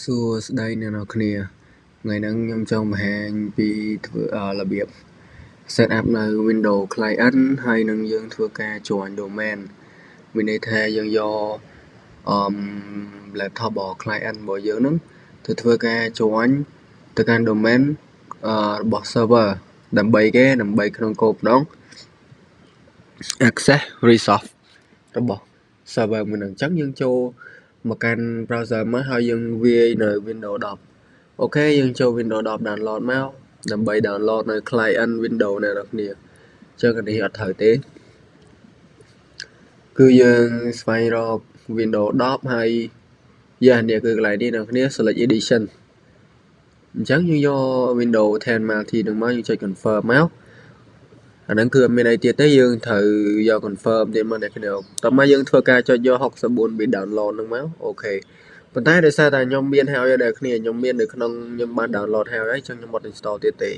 សួស្តីអ្នកនរគ្នាថ្ងៃហ្នឹងខ្ញុំចង់បង្ហាញពីធ្វើរបៀប set up នៅ Windows Client ហើយនឹងយើងធ្វើការ join domain មានន័យថាយើងយកlaptop របស់ client របស់យើងហ្នឹងទៅធ្វើការ join ទៅកាន់ domain របស់ server ដើម្បីក្នុងគោលបំណង access resource របស់ server មួយហ្នឹងអញ្ចឹងយើងចូលមកកាន់ browser មកហើយយើងវាយនៅ Windows 10 អូខេយើងចូល Windows 10 download មកដើម្បី download នៅ client Windows អ្នកនរគ្នាអញ្ចឹងនេះអត់ត្រូវទេគឺយើងស្វែងរក Windows 10 ហើយនេះគឺកន្លែងនេះអ្នកនរគ្នា select edition អញ្ចឹងយើងយក Windows 10 Multi នឹងមកយើងចុច confirm មកអាហ្នឹងគឺអត់មានអីទៀតទេយើងត្រូវយក confirm ទៀតមកអ្នកគ្នាតោះមកយើងធ្វើការចុចយក64 bit download ហ្នឹងមកអូខេប៉ុន្តែដោយសារតែខ្ញុំមានហើយអ្នកគ្នាខ្ញុំមាននៅក្នុងខ្ញុំបាន download ហើយអញ្ចឹងខ្ញុំអត់ install ទៀតទេ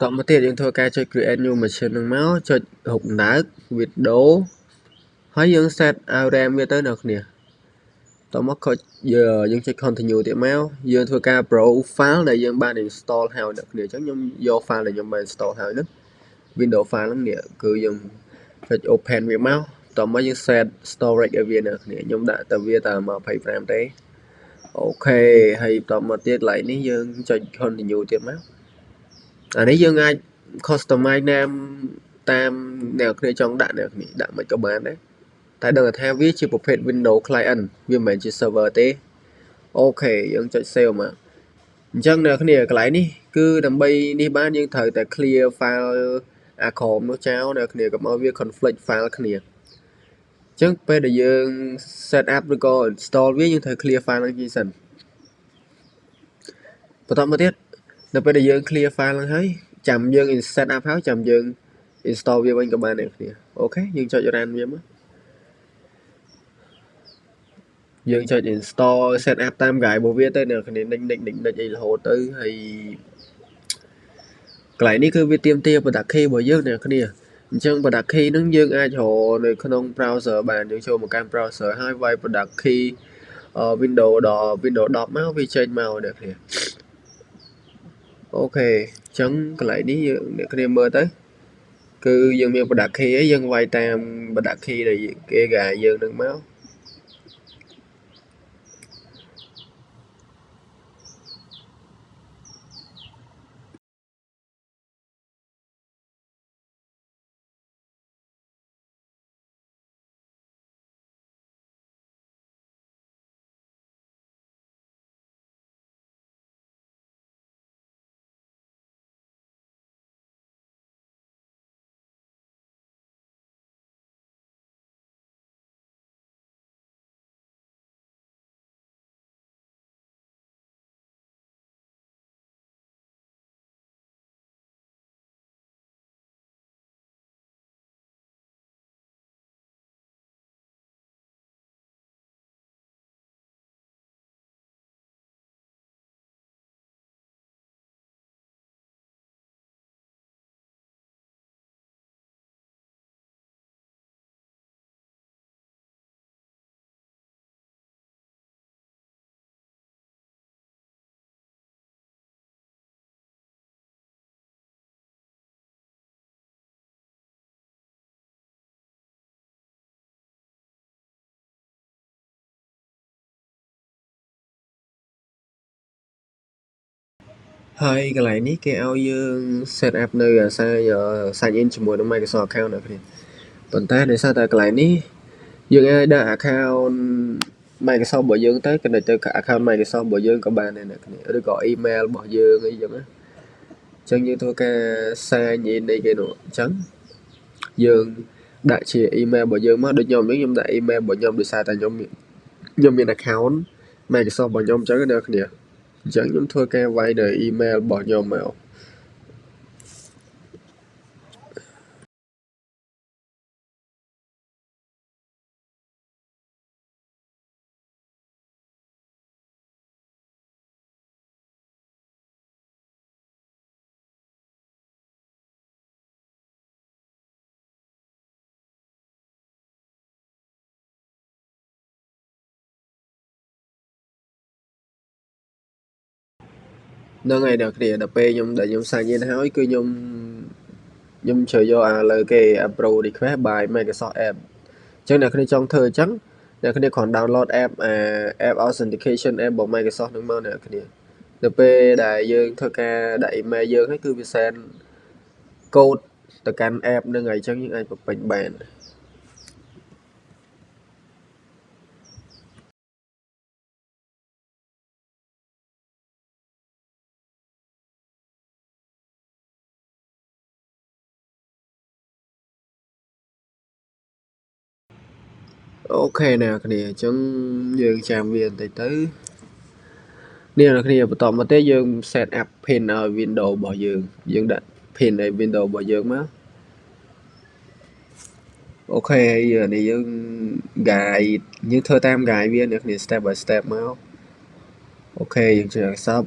តមកទៀតយើងធ្វើការចុច create new machine ហ្នឹងមកចុចរូបដំណើរ window ហើយយើង set RAM វាទៅអ្នកគ្នាតមកយើងចុច continue ទៀតមកយើងធ្វើការ browse file ដែលយើងបាន install ហើយអ្នកគ្នាអញ្ចឹងខ្ញុំយក file ដែលខ្ញុំបាន install ហើយហ្នឹង Windows file ហ្នឹងនេះគឺយើងចុច open វាមកតមកយើង set storage ឲ្យវាអ្នកគ្នាខ្ញុំដាក់តែវាតែ25ទេអូខេហើយតមកទៀតកន្លែងនេះយើងចុច continue ទៀតមកអានេះយើងអាច customize name តាមអ្នកគ្នាចង់ដាក់អ្នកគ្នាដាក់មិនក៏បានដែរតែដឹងថាវាជាប្រភេទ Windows client វាមិនមែនជា server ទេអូខេយើងចុច save មកអញ្ចឹងអ្នកគ្នាកន្លែងនេះគឺដើម្បីនេះបានយើងត្រូវតែ clear file អាក្រមនោះចោលអ្នកគ្នាកុំឲ្យវា conflict file គ្នាអញ្ចឹងពេលដែលយើង set up ឬក៏ install វាយើងត្រូវ clear file ហ្នឹងចេញសិនបន្តមកទៀតដល់ពេលដែលយើង clear file ហ្នឹងហើយចាំយើង set up ហើយចាំយើង install វាវិញក៏បានអ្នកគ្នាអូខេយើងចុច run វាមកយើងចុច install set up តាម guide របស់វាទៅអ្នកគ្នានិចអីរហូតទៅហើយកន្លែងនេះគឺវាទាមទារ product key របស់យើងអ្នកគ្នាអញ្ចឹង product key ហ្នឹងយើងអាចរកនៅក្នុង browser បានយើងចូលមកកាន់ browser ហើយវាយ product key Windows ដល់ Windows 10មកវាចេញមកអ្នកគ្នាអូខេអញ្ចឹងកន្លែងនេះយើងអ្នកគ្នាមើលទៅគឺយើងមាន product key ឯងយើងវាយតាម product key ដែលគេguideយើងនឹងមកហើយកន្លែងនេះគេឲ្យយើង set up នៅអាសារ sign in ជាមួយនឹង Microsoft account អ្នកគ្នាប៉ុន្តែដោយសារតែកន្លែងនេះយើងអាចដាក់ account Microsoft របស់យើងទៅ connect ទៅ account Microsoft របស់យើងក៏បានដែរអ្នកគ្នាឬក៏ email របស់យើងអីចឹងណាអញ្ចឹងយើងធ្វើការ sign in អីគេនោះអញ្ចឹងយើងដាក់ជា email របស់យើងមកដូចខ្ញុំនេះខ្ញុំដាក់ email របស់ខ្ញុំដោយសារតែខ្ញុំមាន account Microsoft របស់ខ្ញុំអញ្ចឹងណាអ្នកគ្នាអញ្ចឹងខ្ញុំធ្វើការវាយនៅ email របស់ខ្ញុំមក Nó ngày được thì đập bê nhung để nhung sang nhiên hói cứ nhung chờ vô lời cái Pro đi khóa bài Microsoft app chắc là khi trong thời trắng là khi còn download app app authentication app của Microsoft nữa mà nè khi đập bê đại dương thôi ca đại mà dương hết cứ bị sen code từ can app nơi ngày chắc những ai bật bệnh bàn ok nè khi chúng dương trang viên tới nên là khi bắt mà tới dương set up pin ở Windows bỏ dương đặt pin ở Windows bỏ dương má ok giờ này dương gài như thơ tam gài viên được thì step by step máu ok dương chưa sắp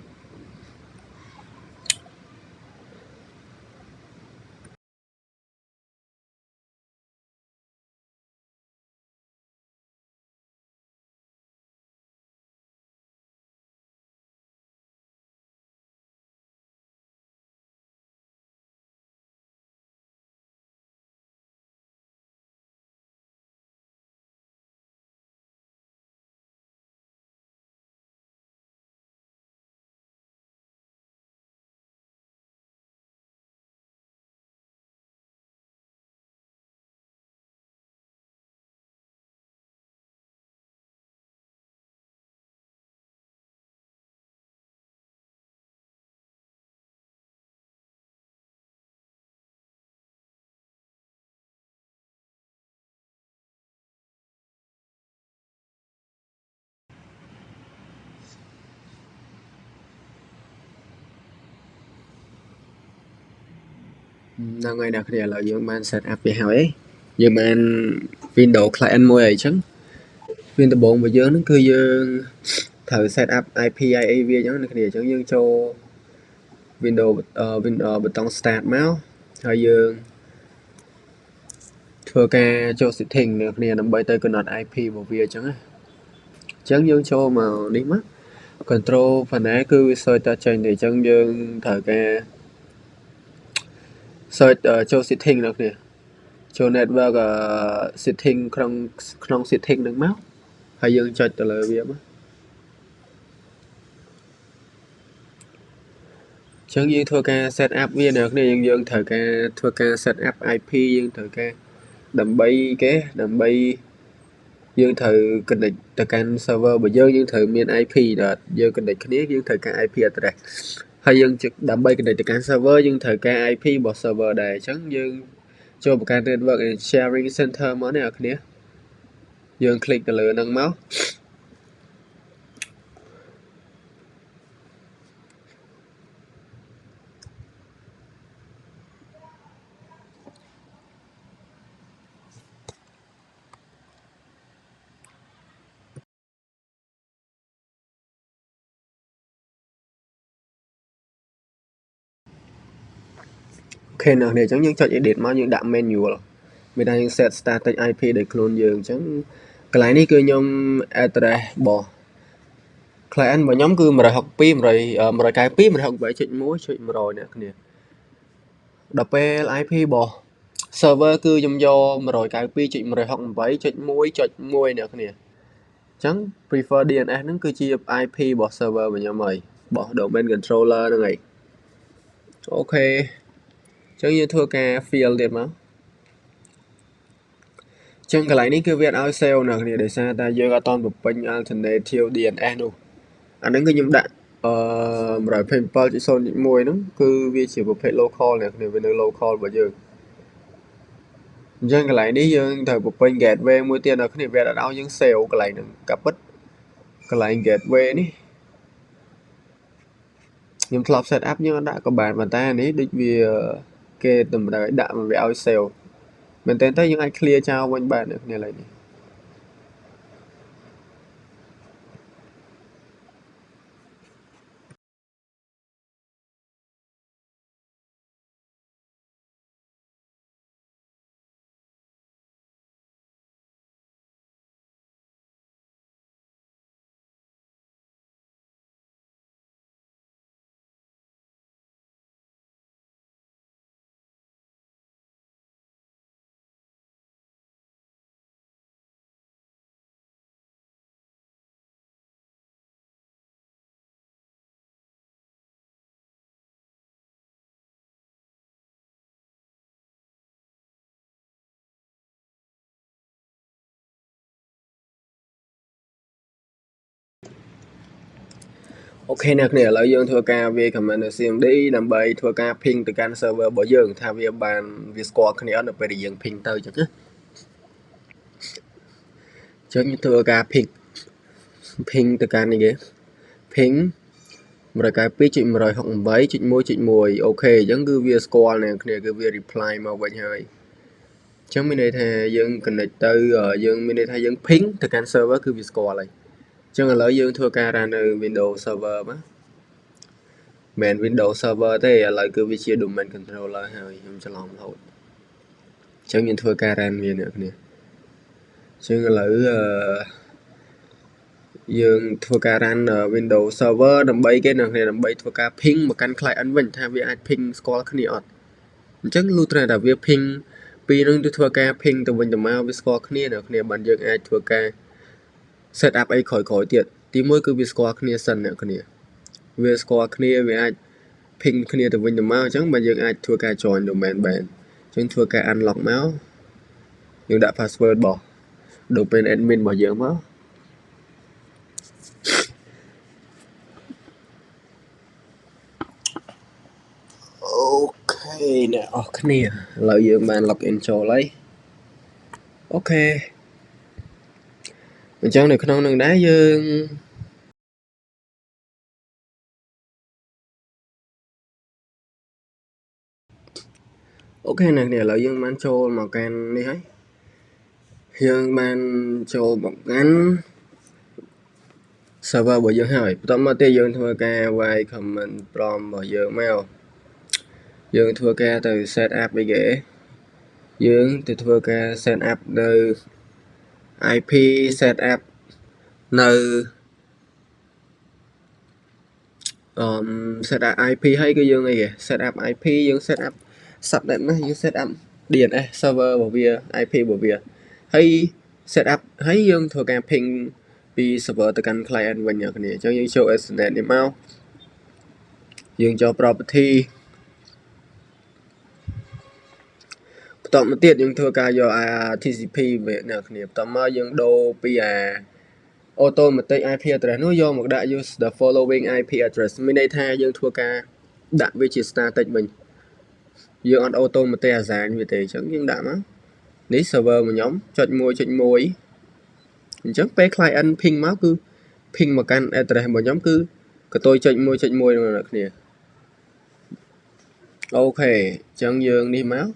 là ngày đặc biệt là dương ban set up về hỏi dương ban Windows client môi ấy chứ Windows 4 và dương nó cứ dương thử set up IP IAV giống như cái chứ dương cho Windows button start máu hay dương thưa ca cho setting được nè nằm bay tới cái nền IP một việc chứ chẳng dương cho mà đi mất control phần ấy cứ search ta trên để chẳng dương thử ca search cho setting được nè cho network setting không setting được máu hay dương cho từ lời việc chẳng dương thua ca set up viên được này dương thử ca thua ca set up IP dương thử ca đầm bay cái đầm bay dương thử connect từ can server bởi dương thử miền IP đợt dương connect cái dương thử ca IP address hay dương trực đầm bay connect từ can server dương thử ca IP bỏ server để chẳng dương cho một cái network and sharing center mới này kia dương click từ lửa nâng máu ok nào để chẳng những chọn edit máu những đạm menu rồi mình đang set static IP để clone dương chẳng cái này ní cứ nhom address bỏ client mà nhóm cứ mà học pin rồi mà rồi cái pin mà học vậy chuyện rồi nè nè đập IP bỏ server cứ dùng vô mà rồi cái pi chuyện mà rồi học vậy chuyện muối nè nè chẳng prefer DNS nó cứ chia IP bỏ server mà nhau mày bỏ domain controller nữa này ok chẳng như thua ca field liền mà chẳng cái này ní cứ việc out sale nè nè để sao ta vô toàn bộ pin alternative DNS luôn anh ấy cứ nhầm đạn rồi paper chỉ son những môi nó cứ vi chỉ một page local này này bên local bây giờ dân cái lại đi dân thời một bên gateway mua tiền là cái này về đã đau những sale cái lại đừng cặp bích cái lại gateway ní nhưng club setup nhưng đã có bàn mà ta ní đích vì cái tầm đấy đã mà về out sale mình tên tới những ai clear trao bên bàn được này lại ok nèគ្នាឥឡូវយើងធ្វើការវា command cmd ដើម្បីធ្វើការ ping ទៅកាន់ server របស់យើងថាវាបានវាស្គាល់គ្នាអត់នៅពេលដែលយើង ping ទៅអញ្ចឹងណាអញ្ចឹងធ្វើការ ping ទៅកាន់នេះគេ ping 192.168.1.1 អូខេអញ្ចឹងគឺវាស្គាល់អ្នកគ្នាគឺវា reply មកវិញហើយអញ្ចឹងមានន័យថាយើង connect ទៅយើងមានន័យថាយើង ping ទៅកាន់ server គឺវាស្គាល់ហើយអញ្ចឹងឥឡូវយើងធ្វើការ run នៅ Windows server មកមិន Windows server ទេឥឡូវគឺវាជា domain controller ហើយខ្ញុំច្រឡំរហូតអញ្ចឹងយើងធ្វើការ run វាអ្នកគ្នាអញ្ចឹងឥឡូវយើងធ្វើការ run Windows server ដើម្បីគេអ្នកគ្នាដើម្បីធ្វើការ ping មកកាន់ client វិញថាវាអាច ping ស្គាល់គ្នាអត់អញ្ចឹងលុះត្រាតែវា ping ពីនឹងទៅធ្វើការ ping ទៅវិញទៅមកវាស្គាល់គ្នាអ្នកគ្នាបានយើងអាចធ្វើការ set up អីក្រោយៗទៀតទីមួយគឺវាស្គាល់គ្នាសិនអ្នកគ្នាវាស្គាល់គ្នាវាអាច ping គ្នាទៅវិញទៅមកអញ្ចឹងបើយើងអាចធ្វើការ join domain បានអញ្ចឹងធ្វើការ unlock មកយើងដាក់ password របស់ domain admin របស់យើងមកអូខេអ្នកអរគ្នាឥឡូវយើងបាន login ចូលហើយអូខេអញ្ចឹងនៅក្នុងនឹងដែរយើងអូខេអ្នកគ្នាឥឡូវយើងបានចូលមកកាន់នេះហើយយើងបានចូលមកកាន់ server របស់យើងហើយបន្តមកទៀតយើងធ្វើការវាយ command prompt របស់យើងមកយើងធ្វើការទៅ set up អីគេយើងទៅធ្វើការ set up នៅ IP set up នៅset up IP ហើយគឺយើងអីគេ set up IP យើង set up subnet ណាយើង set up DNS server របស់វា IP របស់វាហើយ set up ហើយយើងធ្វើការ ping ពី server ទៅកាន់ client វិញអ្នកគ្នាអញ្ចឹងយើងចូល Ethernet នេះមកយើងចូល property បន្តមកទៀតយើងធ្វើការយក TCP វាអ្នកគ្នាបន្តមកយើងដូរពីautomatic IP address នោះយកមកដាក់ use the following IP address មានន័យថាយើងធ្វើការដាក់វាជា static វិញយើងអត់ automatic assign វាទេអញ្ចឹងយើងដាក់មកនេះ server របស់ខ្ញុំ .1.1 អញ្ចឹងពេល client ping មកគឺ ping មកកាន់ address របស់ខ្ញុំគឺកតុយ .1.1 នោះអ្នកគ្នាអូខេអញ្ចឹងយើងនេះមក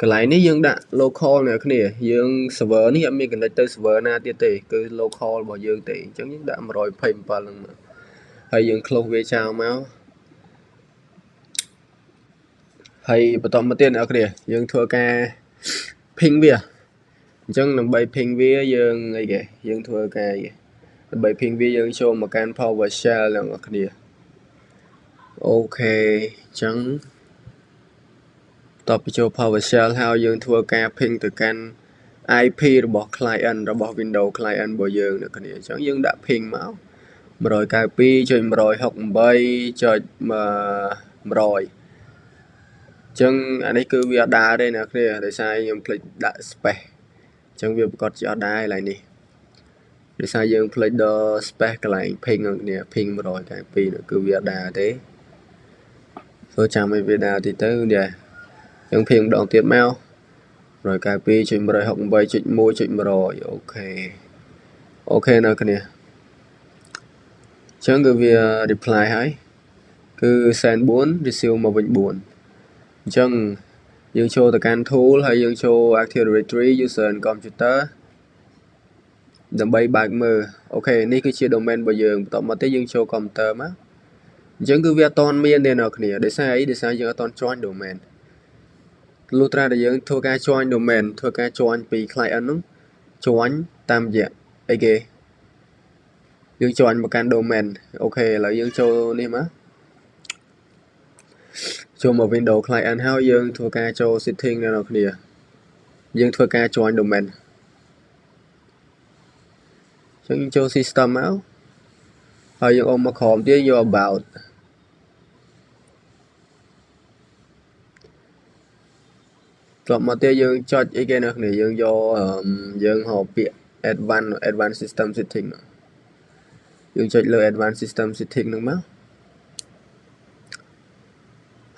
កន្លែងនេះយើងដាក់ local អ្នកគ្នាយើង server នេះអត់មាន connect ទៅ server ណាទៀតទេគឺ local របស់យើងទេអញ្ចឹងយើងដាក់ 127 ហ្នឹងមកហើយយើង close វាចោលមកហើយបន្តមកទៀតអ្នកគ្នាយើងធ្វើការ ping វាអញ្ចឹងដើម្បី ping វាយើងអីគេយើងធ្វើការដើម្បី ping វាយើងចូលមកកាន់ PowerShell អ្នកគ្នាអូខេអញ្ចឹងតបពីចូល PowerShell ហើយយើងធ្វើការ ping ទៅកាន់ IP របស់ client របស់ Windows client របស់យើងអ្នកគ្នាអញ្ចឹងយើងដាក់ ping មក 192.168.100 អញ្ចឹងអានេះគឺវាអត់ដើរទេអ្នកគ្នាដោយសារខ្ញុំភ្លេចដាក់ space អញ្ចឹងវាប្រកាសជាអត់ដែរកន្លែងនេះដោយសារយើងភ្លេចដល់ space កន្លែង ping អ្នកគ្នា ping 192នោះគឺវាអត់ដើរទេចូលចាំឲ្យវាដើរតិចទៅនេះយើង ping ម្ដងទៀតមក192.168.1.100អូខេអូខេអ្នកគ្នាអញ្ចឹងគឺវា reply ហើយគឺ send 4 receive មកវិញ4អញ្ចឹងយើងចូលទៅកាន់ tool ហើយយើងចូល Active Directory user and computer ដើម្បីបើកមើលអូខេនេះគឺជា domain របស់យើងបន្តមកទៀតយើងចូល computer មកអញ្ចឹងគឺវាអត់តន់មានទេអ្នកគ្នាដោយសារអីដោយសារយើងអត់តន់ join domain លុះត្រាតែយើងធ្វើការ join domain ធ្វើការ join ពី client នោះ join តាមរយៈអីគេយើង join មកកាន់ domain អូខេឥឡូវយើងចូលនេះមកចូលមក Windows client ហើយយើងធ្វើការចូល setting អ្នកគ្នាយើងធ្វើការ join domain អញ្ចឹងចូល system មកហើយយើងអមមកក្រោមទៀតយក about តបមកទៀតយើងចុចអីគេអ្នកគ្នាយើងយកយើងហៅពាក្យ advanced system setting យើងចុចលើ Advanced System Setting ហ្នឹងមក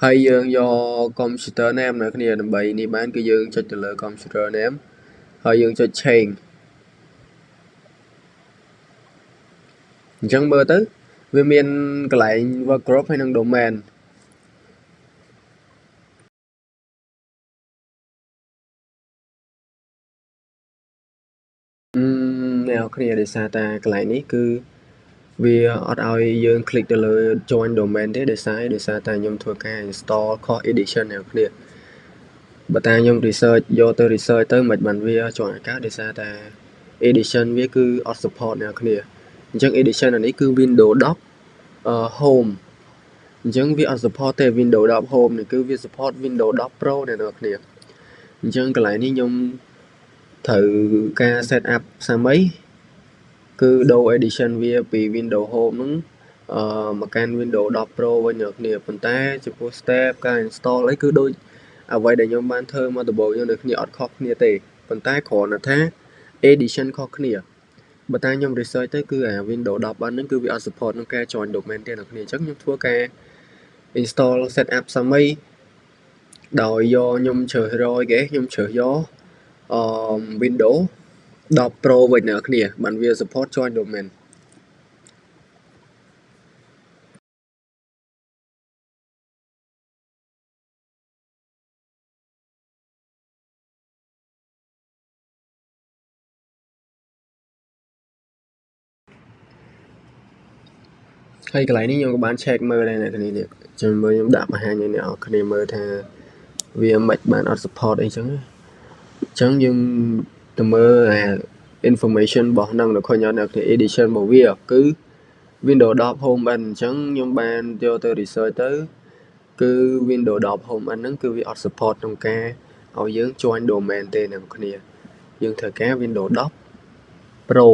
ហើយយើងយក Computer Name នៅគ្នាដើម្បីនេះបានគឺយើងចុចទៅលើ Computer Name ហើយយើងចុច Change អញ្ចឹងមើលទៅវាមានកន្លែង Work Group ហើយនិង Domain អ្នកគ្នាដោយសារតែកន្លែងនេះគឺវាអត់ឲ្យយើង click ទៅលើ join domain ទេដោយសារតែខ្ញុំធ្វើការ install Core Edition អ្នកគ្នាបើតាខ្ញុំ research យកទៅ research ទៅមិនបានវាជាប់អាកាសដោយសារតែ edition វាគឺអត់ support អ្នកគ្នាអញ្ចឹង edition អានេះគឺ Windows 10 Home អញ្ចឹងវាអត់ support ទេ Windows 10 Home នេះគឺវា support Windows 10 Pro អ្នកគ្នាអញ្ចឹងកន្លែងនេះខ្ញុំត្រូវការ set up សាមីគឺដូរ edition វាពី Windows Home ហ្នឹងមកកាន់ Windows 10 Pro វិញអ្នកគ្នាប៉ុន្តែចំពោះ step ការ install អីគឺដូចអ្វីដែលខ្ញុំបានធ្វើមកដំបូងខ្ញុំនៅគ្នាអត់ខុសគ្នាទេប៉ុន្តែគ្រាន់តែថា edition ខុសគ្នាបើតាខ្ញុំ research ទៅគឺអា Windows 10 ហ្នឹងគឺវាអត់ support នឹងការ join domain ទេអ្នកគ្នាអញ្ចឹងខ្ញុំធ្វើការ install set up សាមីដោយយកខ្ញុំជ្រើសរយគេខ្ញុំជ្រើសយកWindows 10 Pro វិញអ្នកគ្នាបានវា support join domainហើយកន្លែងនេះខ្ញុំក៏បាន check មើលដែរអ្នកគ្នានេះចាំមើលខ្ញុំដាក់បង្ហាញឲ្យអ្នកគ្នាមើលថាវាមិនបានអត់ support អីចឹងយើងទៅមើលអា information របស់ហ្នឹងនៅឃើញអត់អ្នកគ្នា edition របស់វាគឺ Windows 10 Home N អញ្ចឹងខ្ញុំបានយកទៅ research ទៅគឺ Windows 10 Home N ហ្នឹងគឺវាអត់ support ក្នុងការឲ្យយើង join domain ទេអ្នកគ្នាយើងត្រូវការ Windows 10 Pro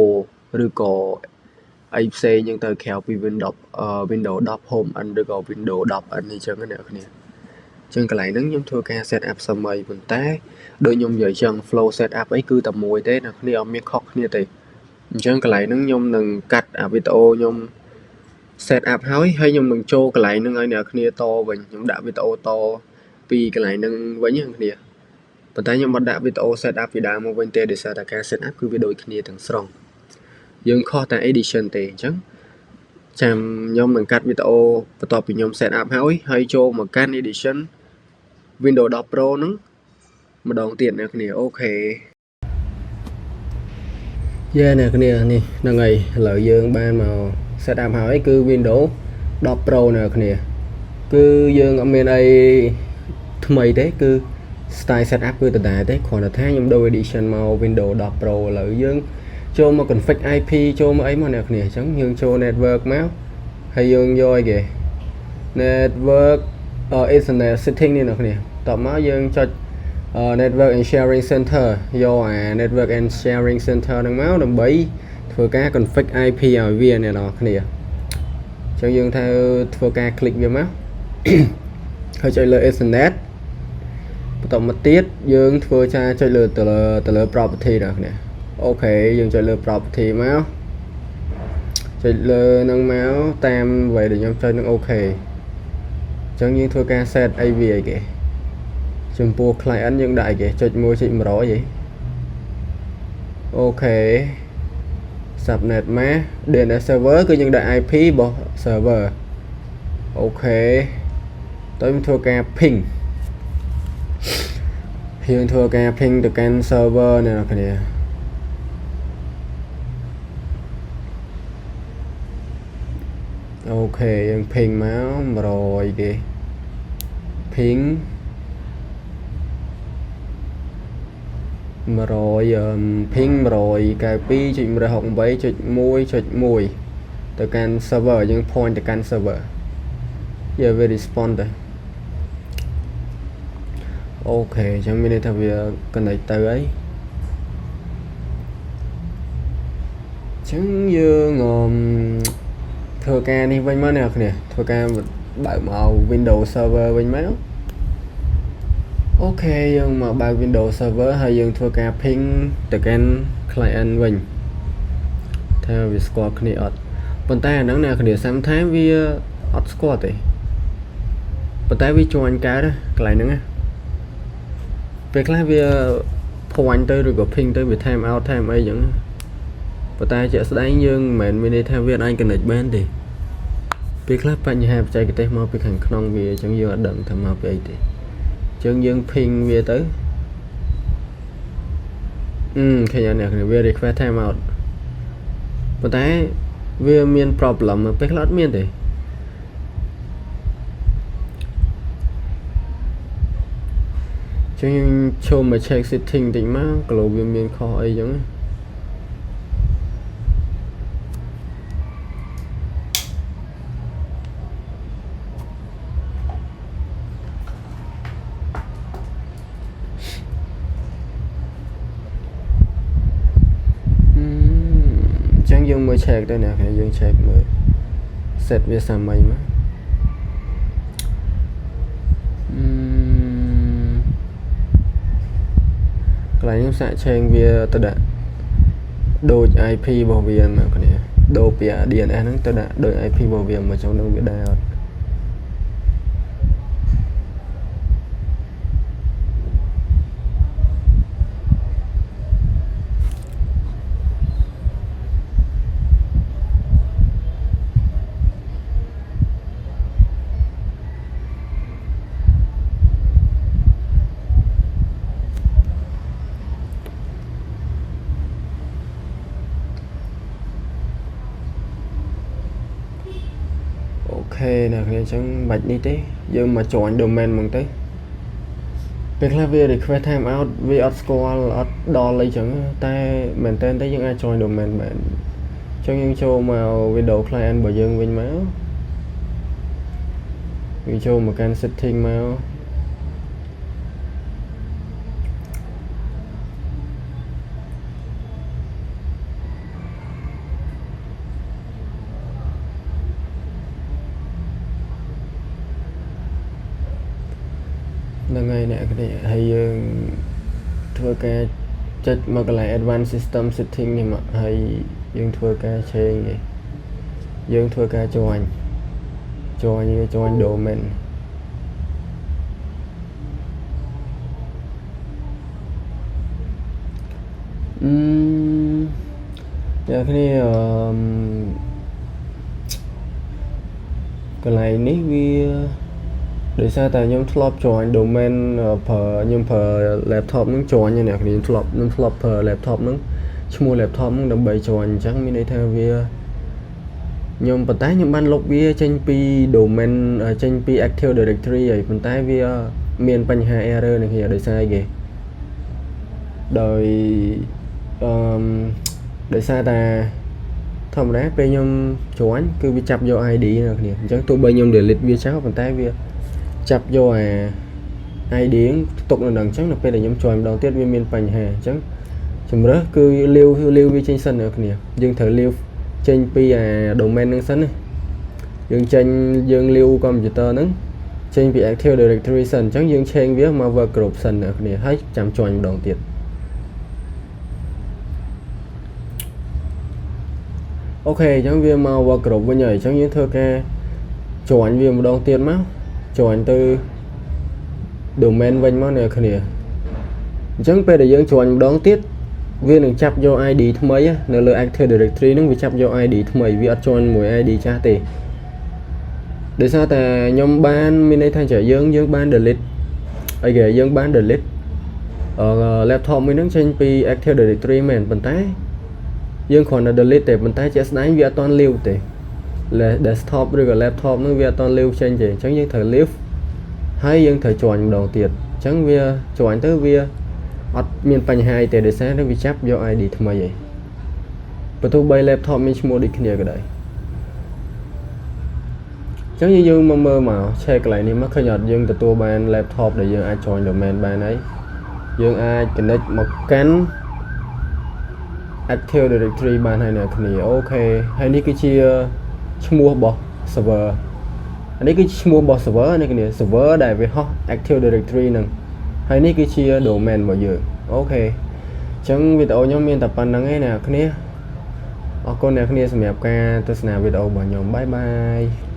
ឬក៏អីផ្សេងយើងទៅក្រៅពី Windows 10 Home N ឬក៏ Windows 10 N អញ្ចឹងអ្នកគ្នាអញ្ចឹងកន្លែងហ្នឹងខ្ញុំធ្វើការ set up សាមីប៉ុន្តែដូចខ្ញុំនិយាយចឹង flow set up អីគឺតែមួយទេអ្នកគ្នាអត់មានខុសគ្នាទេអញ្ចឹងកន្លែងហ្នឹងខ្ញុំនឹងកាត់អាវីដេអូខ្ញុំ set up ហើយខ្ញុំនឹងចូលកន្លែងហ្នឹងឲ្យអ្នកគ្នាតវិញខ្ញុំដាក់វីដេអូតពីកន្លែងហ្នឹងវិញអ្នកគ្នាប៉ុន្តែខ្ញុំមិនដាក់វីដេអូ set up ពីដើមមកវិញទេដោយសារតែការ set up គឺវាដូចគ្នាទាំងស្រុងយើងខុសតែ edition ទេអញ្ចឹងចាំខ្ញុំនឹងកាត់វីដេអូបន្ទាប់ពីខ្ញុំ set up ហើយចូលមកកាន់ edition Windows 10 Pro ហ្នឹងម្ដងទៀតអ្នកគ្នាអូខេអ្នកគ្នានេះហ្នឹងហើយឥឡូវយើងបានមក set up ហើយគឺ Windows 10 Pro អ្នកគ្នាគឺយើងអត់មានអីថ្មីទេគឺ style set up គឺដដែលទេគ្រាន់តែថាខ្ញុំដូរ edition មក Windows 10 Pro ឥឡូវយើងចូលមក config IP ចូលមកអីមកអ្នកគ្នាអញ្ចឹងយើងចូល network មកហើយយើងយកអីគេ network Ethernet setting នេះអ្នកគ្នាតមកយើងចុចnetwork and sharing center យកអា network and sharing center ហ្នឹងមកដើម្បីធ្វើការ config IP ឲ្យវាអ្នកនរគ្នាអញ្ចឹងយើងធ្វើការ click វាមកហើយចុចលើ Ethernet បន្តមកទៀតយើងធ្វើការចុចលើទៅលើ property អ្នកគ្នាអូខេយើងចុចលើ property មកចុចលើនឹងមកតាមអ្វីដែលខ្ញុំចុចនឹងអូខេអញ្ចឹងយើងធ្វើការ set អីវាអីគេចំពោះ client យើងដាក់អីគេចុច 1.100 អីអូខេ subnet mask DNS server គឺយើងដាក់ IP របស់ server អូខេតើយើងធ្វើការ ping យើងធ្វើការ ping ទៅកាន់ server អ្នកគ្នាអូខេយើង ping មក100គេ ping 100 ping 192.168.1.1 ទៅកាន់ server យើង point ទៅកាន់ server យើងវា respond ទៅអូខេអញ្ចឹងមានន័យថាវា connect ទៅហើយអញ្ចឹងយើងធ្វើការនេះវិញមកអ្នកគ្នាធ្វើការបើកមក Windows server វិញមកអូខេយើងមកបើក Windows server ហើយយើងធ្វើការ ping ទៅកាន់ client វិញថាវាស្គាល់គ្នាអត់ ប៉ុន្តែអាហ្នឹងអ្នកគ្នា sometimes វាអត់ស្គាល់ទេប៉ុន្តែវាជួញកើតកន្លែងហ្នឹងពេលខ្លះវាភ័ញទៅឬក៏ ping ទៅវា time out time អីចឹងប៉ុន្តែជាក់ស្ដែងយើងមិនមែនមានន័យថាវាអាច connect បានទេពេលខ្លះបញ្ហាបច្ចេកទេសមកពីខាងក្នុងវាអញ្ចឹងយើងអត់ដឹងថាមកពីអីទេអញ្ចឹងយើង ping វាទៅឃើញអ្នកគ្នាវា request time out ប៉ុន្តែវាមាន problem ពេលខ្លះអត់មានទេចឹងយើងចូលមក check setting តិចមកក្លោវាមានខុសអីចឹងយើងមើល check ទៅអ្នកយើង check មើល set វាសាមញ្ញមកកន្លែងខ្ញុំសាកឆេងវាទៅដាក់ដូច IP របស់វាមកគ្នាដូរពី DNS ហ្នឹងទៅដាក់ដូច IP របស់វាមកtrongនឹងវាដែរអត់អូខេអ្នកគ្នាអញ្ចឹងបាច់នេះទេយើងមក join domain ហ្មងទៅពេលខ្លះវា request time out វាអត់ស្គាល់អត់ដល់អីចឹងតែមែនតើតែយើងអាច join domain បានអញ្ចឹងយើងចូលមក Windows client របស់យើងវិញមកយើងចូលមកកាន់ setting មកហ្នឹងហើយអ្នកគ្នាហើយយើងធ្វើការចុចមកកន្លែង advanced system setting នេះមកហើយយើងធ្វើការ change យើងធ្វើការ join domain អ្នកគ្នាកន្លែងនេះវាដោយសារតែខ្ញុំធ្លាប់ join domain ខ្ញុំប្រើ laptop ហ្នឹង join អ្នកគ្នាធ្លាប់ប្រើ laptop ហ្នឹងឈ្មោះ laptop ហ្នឹងដើម្បី join អញ្ចឹងមានន័យថាវាខ្ញុំប៉ុន្តែខ្ញុំបានលុបវាចេញពី domain ចេញពី Active Directory ហើយប៉ុន្តែវាមានបញ្ហា error នេះគ្នាដោយសារអីគេដោយសារតែធម្មតាពេលខ្ញុំ join គឺវាចាប់យក ID អ្នកគ្នាអញ្ចឹងទោះបីខ្ញុំ delete វាចោលប៉ុន្តែវាចាប់យកអា ID ទុកនៅនឹងអញ្ចឹងនៅពេលដែលខ្ញុំ join ម្ដងទៀតវាមានបញ្ហាអញ្ចឹងជំរើសគឺលាវវាចេញសិនអ្នកគ្នាយើងត្រូវលាវចេញពីអា domain ហ្នឹងសិនណាយើងលាវ computer ហ្នឹងចេញពី Active Directory សិនអញ្ចឹងយើង change វាមក workgroup សិនអ្នកគ្នាហើយចាំ join ម្ដងទៀតអូខេអញ្ចឹងវាមក workgroup វិញហើយអញ្ចឹងយើងធ្វើការ join វាម្ដងទៀតមក join ទៅ domain វិញមកអ្នកគ្នាអញ្ចឹងពេលដែលយើង join ម្ដងទៀតវានឹងចាប់យក ID ថ្មីនៅលើ Active Directory ហ្នឹងវាចាប់យក ID ថ្មីវាអត់ join មួយ ID ចាស់ទេដោយសារតែខ្ញុំបានមានន័យថាយើងបាន delete អីគេយើងបាន delete laptop មួយហ្នឹងចេញពី Active Directory មែនប៉ុន្តែយើងគ្រាន់តែ delete ទេប៉ុន្តែជាក់ស្ដែងវាអត់ទាន់ leave ទេ desktop ឬក៏ laptop ហ្នឹងវាអត់ទាន់ leave ចេញទេអញ្ចឹងយើងត្រូវ leave ហើយយើងត្រូវ join ម្ដងទៀតអញ្ចឹងវា join ទៅវាអត់មានបញ្ហាទេដោយសារវាចាប់យក ID ថ្មីឯងបើទោះបី laptop មានឈ្មោះដូចគ្នាក៏ដោយអញ្ចឹងយើងមកមើលមក check កន្លែងនេះមកឃើញអត់យើងទទួលបាន laptop ដែលយើងអាច join domain បានហើយយើងអាច connect មកកាន់ Active Directory បានហើយអ្នកគ្នាអូខេហើយនេះគឺជាឈ្មោះរបស់ server អានេះគឺជាឈ្មោះរបស់ server នេះគ្នា server ដែលវាហោះ Active Directory ហ្នឹងហើយនេះគឺជា domain របស់យើងអូខេអញ្ចឹងវីដេអូខ្ញុំមានតែប៉ុណ្្នឹងឯងអ្នកគ្នា អរគុណអ្នកគ្នាសម្រាប់ការទស្សនាវីដេអូរបស់ខ្ញុំបាយបាយ